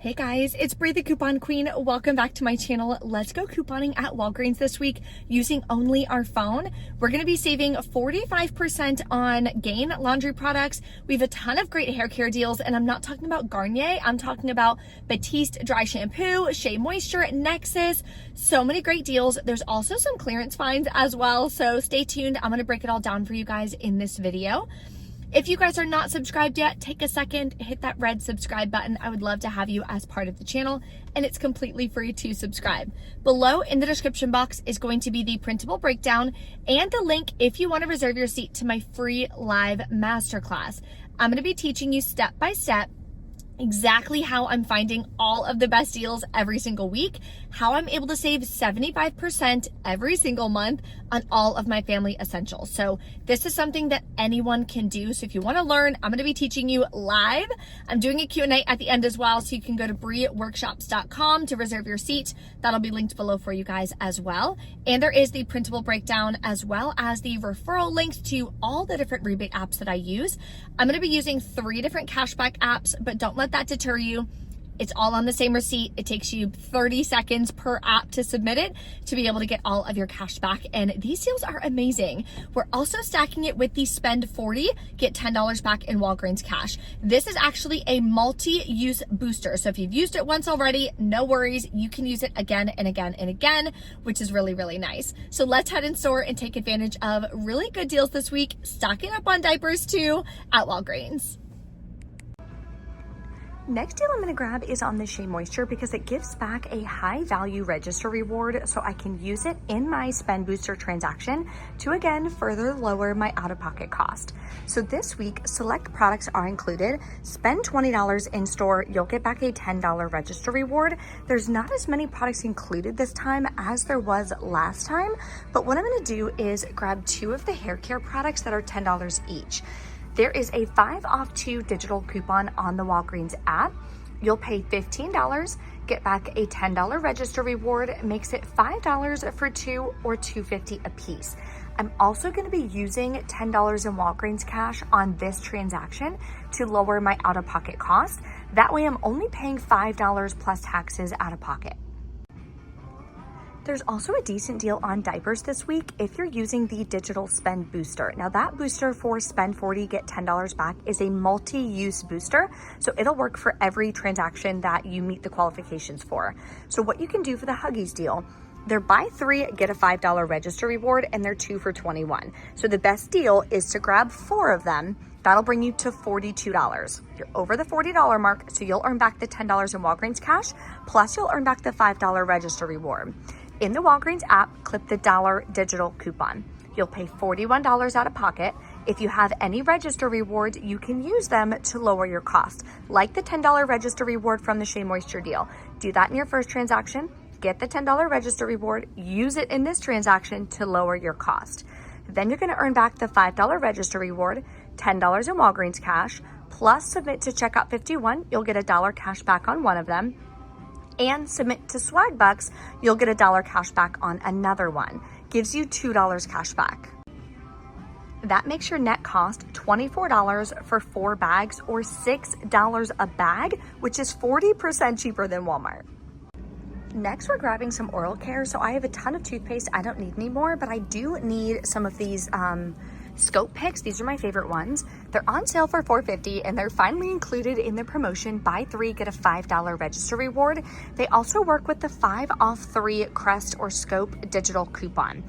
Hey guys, it's Bree the Coupon Queen. Welcome back to my channel. Let's go couponing at Walgreens this week using only our phone. We're going to be saving 45% on Gain laundry products. We have a ton of great hair care deals, and I'm not talking about Garnier. I'm talking about Batiste dry shampoo, Shea Moisture, Nexus. So many great deals. There's also some clearance finds as well. So stay tuned. I'm going to break it all down for you guys in this video. If you guys are not subscribed yet, take a second, hit that red subscribe button. I would love to have you as part of the channel, and it's completely free to subscribe. Below in the description box is going to be the printable breakdown and the link if you want to reserve your seat to my free live masterclass. I'm going to be teaching you step by step exactly how I'm finding all of the best deals every single week, how I'm able to save 75% every single month on all of my family essentials. So this is something that anyone can do. So if you want to learn, I'm going to be teaching you live. I'm doing a Q&A at the end as well. So you can go to breeworkshops.com to reserve your seat. That'll be linked below for you guys as well. And there is the printable breakdown as well as the referral links to all the different rebate apps that I use. I'm going to be using 3 different cashback apps, but don't let that deter you. It's all on the same receipt. It takes you 30 seconds per app to submit it to be able to get all of your cash back. And these deals are amazing. We're also stacking it with the spend 40, get $10 back in Walgreens cash. This is actually a multi-use booster. So if you've used it once already, no worries. You can use it again and again and again, which is really, really nice. So let's head in store and take advantage of really good deals this week. Stocking up on diapers too at Walgreens. Next deal I'm going to grab is on the Shea Moisture because it gives back a high value register reward so I can use it in my spend booster transaction to again further lower my out-of-pocket cost. So this week, select products are included. Spend $20 in store, you'll get back a $10 register reward. There's not as many products included this time as there was last time, but what I'm going to do is grab 2 of the hair care products that are $10 each. There is a 5 off 2 digital coupon on the Walgreens app. You'll pay $15, get back a $10 register reward, makes it $5 for 2 or $2.50 a piece. I'm also going to be using $10 in Walgreens cash on this transaction to lower my out-of-pocket cost. That way I'm only paying $5 plus taxes out of pocket. There's also a decent deal on diapers this week if you're using the digital spend booster. Now that booster for spend 40, get $10 back is a multi-use booster. So it'll work for every transaction that you meet the qualifications for. So what you can do for the Huggies deal, they're buy 3, get a $5 register reward, and they're 2 for $21. So the best deal is to grab 4 of them. That'll bring you to $42. You're over the $40 mark, so you'll earn back the $10 in Walgreens cash, plus you'll earn back the $5 register reward. In the Walgreens app, click the $1 digital coupon. You'll pay $41 out of pocket. If you have any register rewards, you can use them to lower your cost, like the $10 register reward from the Shea Moisture deal. Do that in your first transaction, get the $10 register reward, use it in this transaction to lower your cost. Then you're gonna earn back the $5 register reward, $10 in Walgreens cash, plus submit to checkout 51, you'll get $1 cash back on one of them. And submit to Swag Bucks, you'll get $1 cash back on another one. Gives you $2 cash back. That makes your net cost $24 for 4 bags or $6 a bag, which is 40% cheaper than Walmart. Next, we're grabbing some oral care. So I have a ton of toothpaste. I don't need any more, but I do need some of these Scope picks. These are my favorite ones. They're on sale for $4.50 and they're finally included in the promotion. Buy 3, get a $5 register reward. They also work with the 5 off 3 Crest or Scope digital coupon.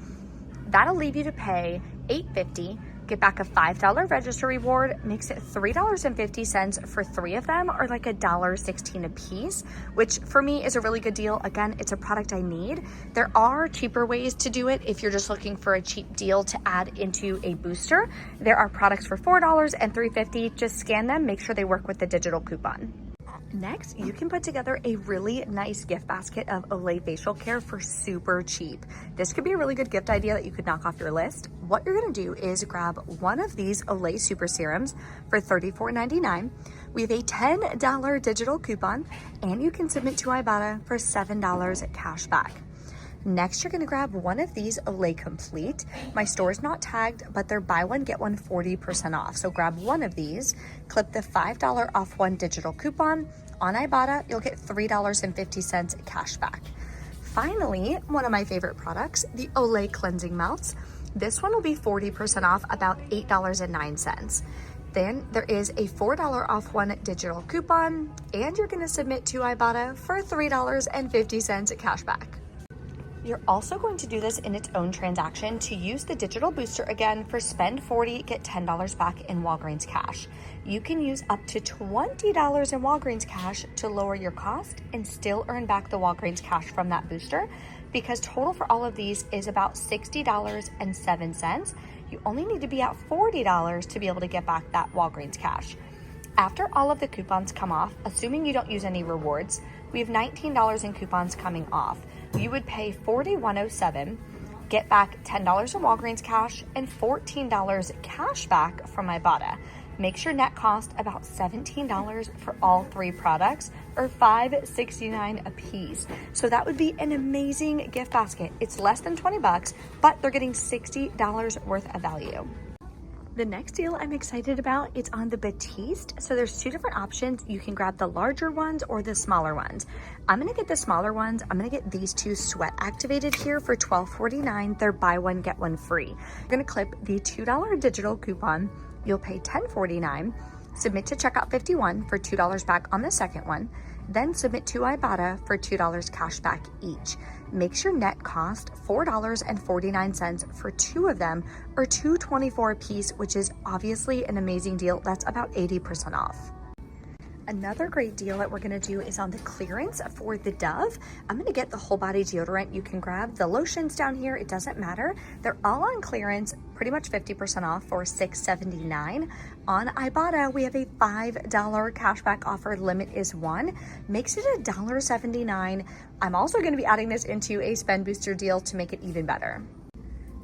That'll leave you to pay $8.50, get back a $5 register reward, makes it $3.50 for 3 of them, or like $1.16 a piece, which for me is a really good deal. Again, it's a product I need. There are cheaper ways to do it if you're just looking for a cheap deal to add into a booster. There are products for $4 and $3.50. Just scan them, make sure they work with the digital coupon. Next, you can put together a really nice gift basket of Olay facial care for super cheap. This could be a really good gift idea that you could knock off your list. What you're gonna do is grab one of these Olay super serums for $34.99. We have a $10 digital coupon, and you can submit to Ibotta for $7 cash back. Next, you're gonna grab one of these Olay Complete. My store is not tagged, but they're buy one, get one 40% off. So grab one of these, clip the $5 off one digital coupon. On Ibotta, you'll get $3.50 cash back. Finally, one of my favorite products, the Olay Cleansing Melts. This one will be 40% off, about $8.09. Then there is a $4 off one digital coupon, and you're gonna submit to Ibotta for $3.50 cash back. You're also going to do this in its own transaction to use the digital booster again for spend 40, get $10 back in Walgreens cash. You can use up to $20 in Walgreens cash to lower your cost and still earn back the Walgreens cash from that booster, because total for all of these is about $60.07. You only need to be at $40 to be able to get back that Walgreens cash. After all of the coupons come off, assuming you don't use any rewards, we have $19 in coupons coming off. You would pay $41.07, get back $10 in Walgreens cash, and $14 cash back from Ibotta. Makes your net cost about $17 for all three products, or $5.69 a piece. So that would be an amazing gift basket. It's less than 20 bucks, but they're getting $60 worth of value. The next deal I'm excited about, it's on the Batiste. So there's two different options. You can grab the larger ones or the smaller ones. I'm gonna get the smaller ones. I'm gonna get these two sweat activated here for $12.49. They're buy one, get one free. You're gonna clip the $2 digital coupon. You'll pay $10.49, submit to checkout 51 for $2 back on the second one, then submit to Ibotta for $2 cash back each. Makes your net cost $4.49 for two of them, or $2.24 a piece, which is obviously an amazing deal. That's about 80% off. Another great deal that we're gonna do is on the clearance for the Dove. I'm gonna get the whole body deodorant. You can grab the lotions down here, it doesn't matter. They're all on clearance, pretty much 50% off for $6.79. On Ibotta, we have a $5 cashback offer, limit is one, makes it $1.79. I'm also gonna be adding this into a spend booster deal to make it even better.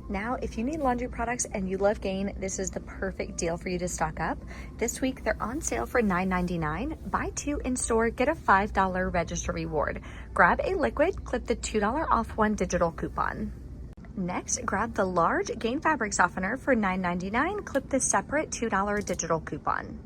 Now, if you need laundry products and you love Gain, this is the perfect deal for you to stock up. This week, they're on sale for $9.99. Buy two in store, get a $5 register reward. Grab a liquid, clip the $2 off one digital coupon. Next, grab the large Gain fabric softener for $9.99, clip the separate $2 digital coupon.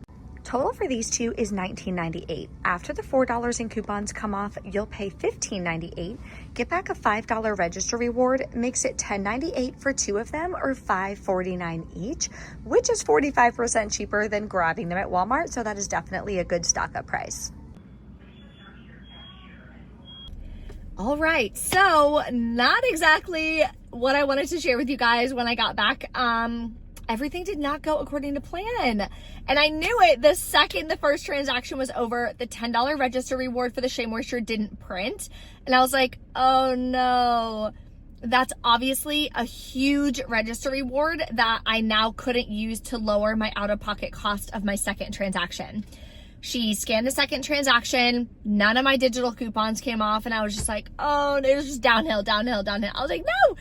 Total for these two is $19.98. After the $4 in coupons come off, you'll pay $15.98. Get back a $5 register reward, makes it $10.98 for two of them, or $5.49 each, which is 45% cheaper than grabbing them at Walmart, so that is definitely a good stock-up price. All right, so not exactly what I wanted to share with you guys when I got back. Everything did not go according to plan. And I knew it the second the first transaction was over. The $10 register reward for the Shea Moisture didn't print. And I was like, oh no. That's obviously a huge register reward that I now couldn't use to lower my out-of-pocket cost of my second transaction. She scanned the second transaction. None of my digital coupons came off. And I was just like, oh, it was just downhill, downhill, downhill. I was like, no.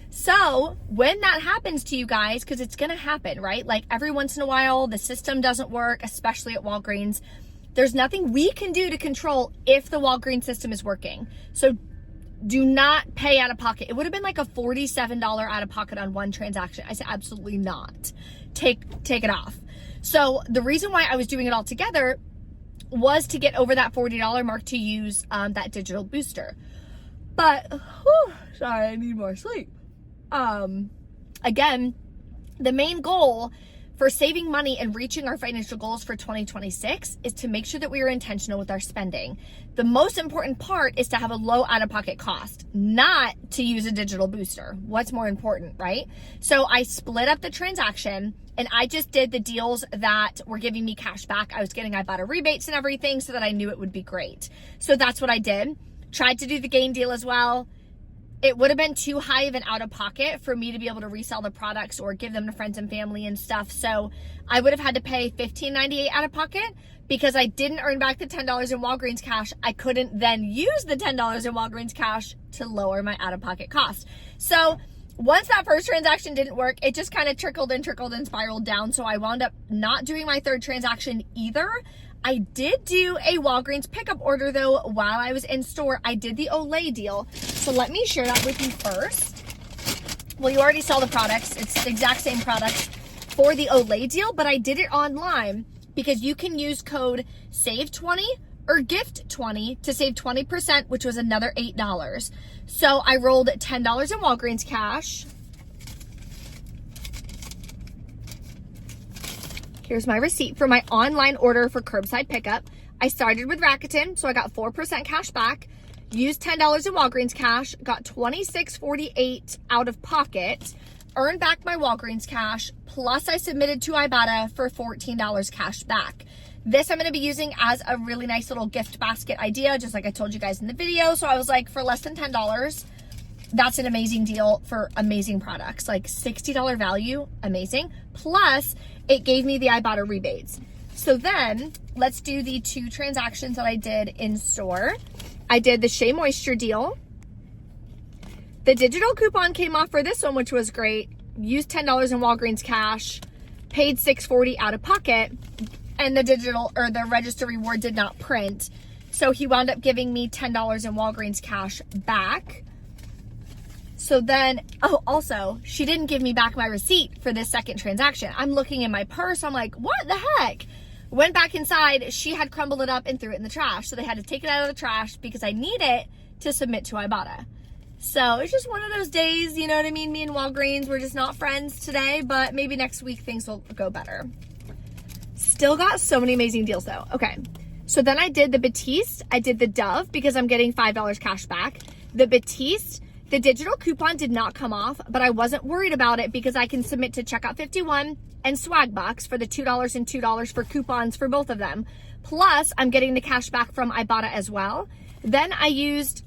So when that happens to you guys, because it's going to happen, right? Like every once in a while, the system doesn't work, especially at Walgreens. There's nothing we can do to control if the Walgreens system is working. So do not pay out of pocket. It would have been like a $47 out of pocket on one transaction. I said, absolutely not. Take it off. So the reason why I was doing it all together was to get over that $40 mark to use that digital booster. But, sorry, I need more sleep. Again, the main goal for saving money and reaching our financial goals for 2026 is to make sure that we are intentional with our spending. The most important part is to have a low out-of-pocket cost, not to use a digital booster. What's more important, right? So I split up the transaction and I just did the deals that were giving me cash back. I was getting Ibotta rebates and everything so that I knew it would be great. So that's what I did. Tried to do the Gain deal as well. It would have been too high of an out-of-pocket for me to be able to resell the products or give them to friends and family and stuff. So I would have had to pay $15.98 out-of-pocket because I didn't earn back the $10 in Walgreens cash. I couldn't then use the $10 in Walgreens cash to lower my out-of-pocket cost. So once that first transaction didn't work, it just kind of trickled and spiraled down. So I wound up not doing my third transaction either. I did do a Walgreens pickup order though while I was in store. I did the Olay deal. So let me share that with you first. Well, you already saw the products. It's the exact same products for the Olay deal, but I did it online because you can use code SAVE20 or GIFT20 to save 20%, which was another $8. So I rolled $10 in Walgreens cash. Here's my receipt for my online order for curbside pickup. I started with Rakuten, so I got 4% cash back. Used $10 in Walgreens cash, got $26.48 out of pocket, earned back my Walgreens cash, plus I submitted to Ibotta for $14 cash back. This I'm going to be using as a really nice little gift basket idea, just like I told you guys in the video. So I was like, for less than $10, that's an amazing deal for amazing products. Like $60 value, amazing. Plus, it gave me the Ibotta rebates. So then, let's do the 2 transactions that I did in store. I did the Shea Moisture deal. The digital coupon came off for this one, which was great. Used $10 in Walgreens cash, paid $6.40 out of pocket, and the digital or the register reward did not print. So he wound up giving me $10 in Walgreens cash back. So then, oh, also, she didn't give me back my receipt for this second transaction. I'm looking in my purse. I'm like, what the heck? Went back inside. She had crumbled it up and threw it in the trash. So they had to take it out of the trash because I need it to submit to Ibotta. So it's just one of those days, you know what I mean? Me and Walgreens, we're just not friends today, but maybe next week things will go better. Still got so many amazing deals though. Okay. So then I did the Batiste. I did the Dove because I'm getting $5 cash back. The Batiste, the digital coupon did not come off, but I wasn't worried about it because I can submit to Checkout 51 and Swag Bucks for the $2 and $2 for coupons for both of them. Plus, I'm getting the cash back from Ibotta as well. Then I used,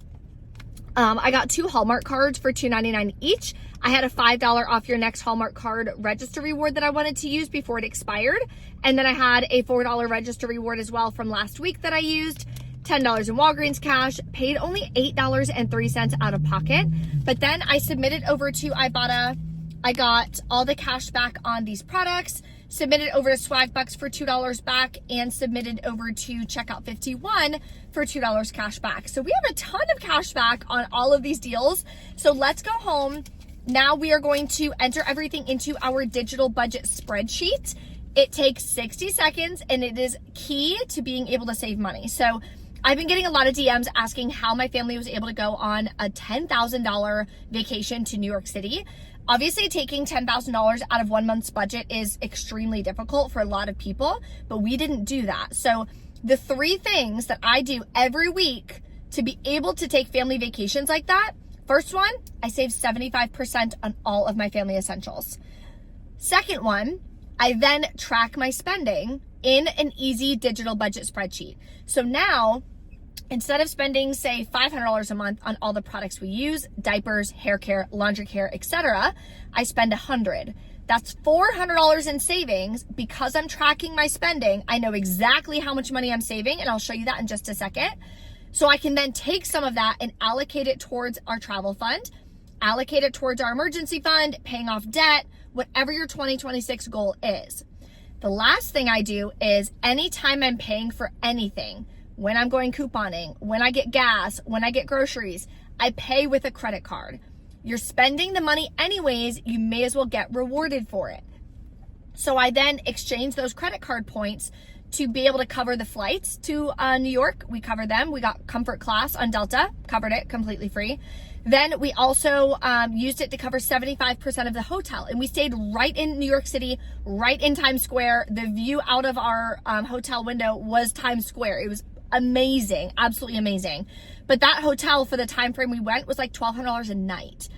I got 2 Hallmark cards for $2.99 each. I had a $5 off your next Hallmark card register reward that I wanted to use before it expired. And then I had a $4 register reward as well from last week that I used. $10 in Walgreens cash, paid only $8.03 out of pocket. But then I submitted over to Ibotta. I got all the cash back on these products, submitted over to Swag Bucks for $2 back, and submitted over to Checkout 51 for $2 cash back. So we have a ton of cash back on all of these deals. So let's go home. Now we are going to enter everything into our digital budget spreadsheet. It takes 60 seconds and it is key to being able to save money. So I've been getting a lot of DMs asking how my family was able to go on a $10,000 vacation to New York City. Obviously, taking $10,000 out of 1 month's budget is extremely difficult for a lot of people, but we didn't do that. So the 3 things that I do every week to be able to take family vacations like that: first one, I save 75% on all of my family essentials. Second one, I then track my spending in an easy digital budget spreadsheet. So now, instead of spending, say, $500 a month on all the products we use, diapers, hair care, laundry care, etc., I spend $100. That's $400 in savings because I'm tracking my spending. I know exactly how much money I'm saving, and I'll show you that in just a second. So I can then take some of that and allocate it towards our travel fund, allocate it towards our emergency fund, paying off debt, whatever your 2026 goal is. The last thing I do is anytime I'm paying for anything, when I'm going couponing, when I get gas, when I get groceries, I pay with a credit card. You're spending the money anyways, you may as well get rewarded for it. So I then exchange those credit card points to be able to cover the flights to New York. We covered them. We got comfort class on Delta, covered it completely free. Then we also used it to cover 75% of the hotel. And we stayed right in New York City, right in Times Square. The view out of our hotel window was Times Square. It was amazing, absolutely amazing. But that hotel, for the time frame we went, was like $1,200 a night.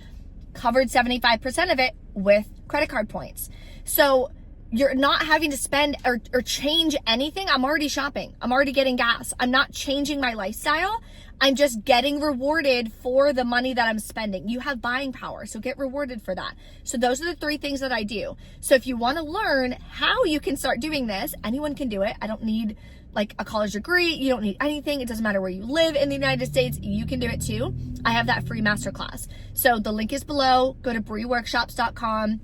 Covered 75% of it with credit card points. So you're not having to spend or change anything. I'm already shopping. I'm already getting gas. I'm not changing my lifestyle. I'm just getting rewarded for the money that I'm spending. You have buying power, so get rewarded for that. So those are the 3 things that I do. So if you want to learn how you can start doing this, anyone can do it. I don't need like a college degree. You don't need anything. It doesn't matter where you live in the United States. You can do it too. I have that free masterclass. So the link is below. Go to breeworkshops.com.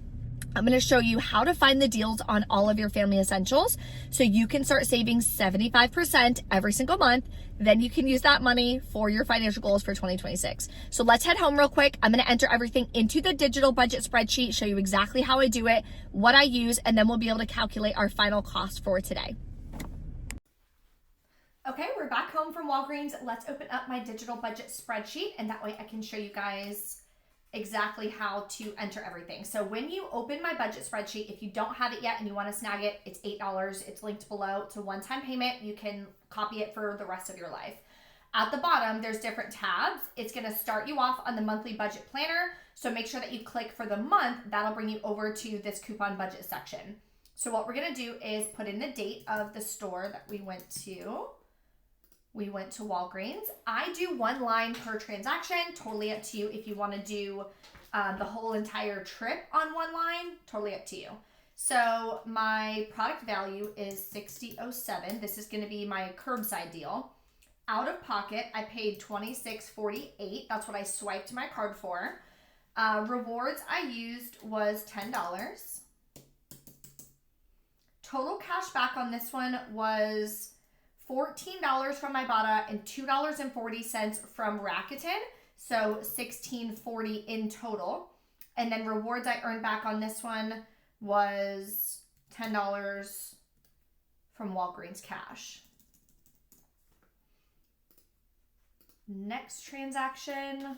I'm going to show you how to find the deals on all of your family essentials so you can start saving 75% every single month. Then you can use that money for your financial goals for 2026. So let's head home real quick. I'm going to enter everything into the digital budget spreadsheet, show you exactly how I do it, what I use, and then we'll be able to calculate our final cost for today. Okay, we're back home from Walgreens. Let's open up my digital budget spreadsheet, and that way I can show you guys exactly how to enter everything. So when you open my budget spreadsheet, if you don't have it yet and you want to snag it, it's $8. It's linked below. It's a one-time payment. You can copy it for the rest of your life. At the bottom, there's different tabs. It's going to start you off on the monthly budget planner. So make sure that you click for the month. That'll bring you over to this coupon budget section. So what we're going to do is put in the date of the store that we went to. We went to Walgreens. I do one line per transaction, totally up to you. If you want to do the whole entire trip on one line, totally up to you. So my product value is $60.07. This is going to be my curbside deal. Out of pocket, I paid $26.48. That's what I swiped my card for. Rewards I used was $10. Total cash back on this one was $14 from Ibotta and $2.40 from Rakuten, so $16.40 in total. And then rewards I earned back on this one was $10 from Walgreens cash. Next transaction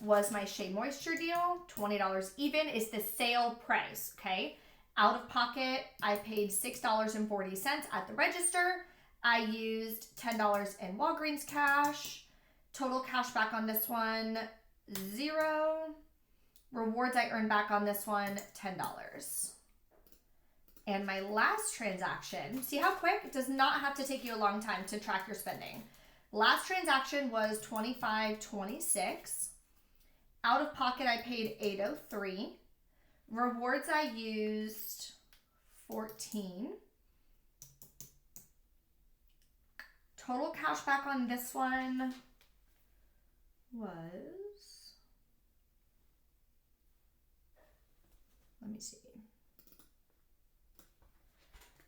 was my Shea Moisture deal. $20 even is the sale price, okay? Out of pocket, I paid $6.40 at the register. I used $10 in Walgreens cash. Total cash back on this one, $0. Rewards I earned back on this one, $10. And my last transaction, see how quick? It does not have to take you a long time to track your spending. Last transaction was $25.26. Out of pocket, I paid $8.03. Rewards I used $14. Total cash back on this one was, let me see,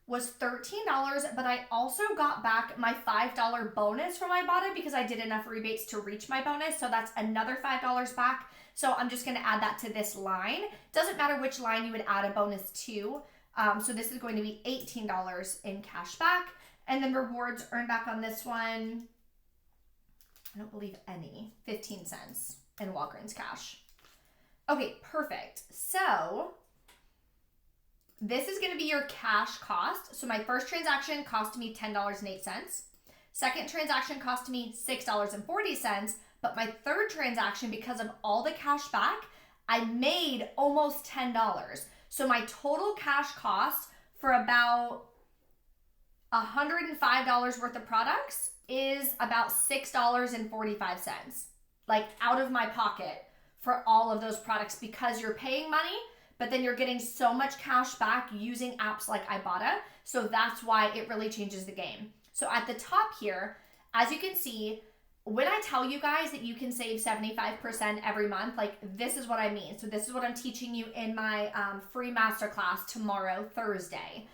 was $13, but I also got back my $5 bonus from Ibotta because I did enough rebates to reach my bonus, so that's another $5 back. So I'm just going to add that to this line. Doesn't matter which line you would add a bonus to. So this is going to be $18 in cash back. And then rewards earned back on this one, I don't believe any, 15 cents in Walgreens cash. Okay, perfect. So this is going to be your cash cost. So my first transaction cost me $10.08. Second transaction cost me $6.40. But my third transaction, because of all the cash back, I made almost $10. So my total cash cost for about $105 worth of products is about $6.45, like out of my pocket for all of those products, because you're paying money, but then you're getting so much cash back using apps like Ibotta. So that's why it really changes the game. So at the top here, as you can see, when I tell you guys that you can save 75% every month, like this is what I mean. So this is what I'm teaching you in my free masterclass tomorrow, Thursday.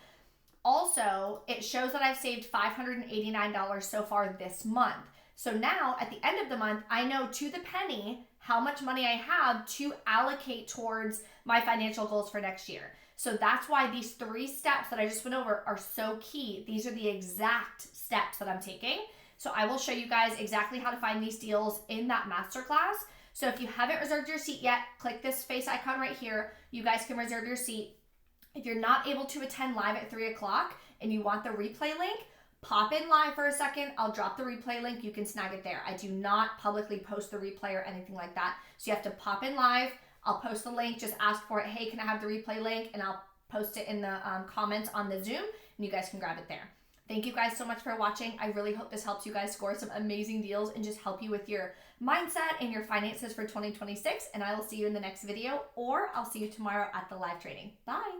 Also, it shows that I've saved $589 so far this month. So now at the end of the month, I know to the penny how much money I have to allocate towards my financial goals for next year. So that's why these 3 steps that I just went over are so key. These are the exact steps that I'm taking. So I will show you guys exactly how to find these deals in that masterclass. So if you haven't reserved your seat yet, click this face icon right here. You guys can reserve your seat. If you're not able to attend live at 3 o'clock and you want the replay link, pop in live for a second. I'll drop the replay link. You can snag it there. I do not publicly post the replay or anything like that. So you have to pop in live. I'll post the link. Just ask for it. Hey, can I have the replay link? And I'll post it in the comments on the Zoom, and you guys can grab it there. Thank you guys so much for watching. I really hope this helps you guys score some amazing deals and just help you with your mindset and your finances for 2026. And I will see you in the next video, or I'll see you tomorrow at the live training. Bye.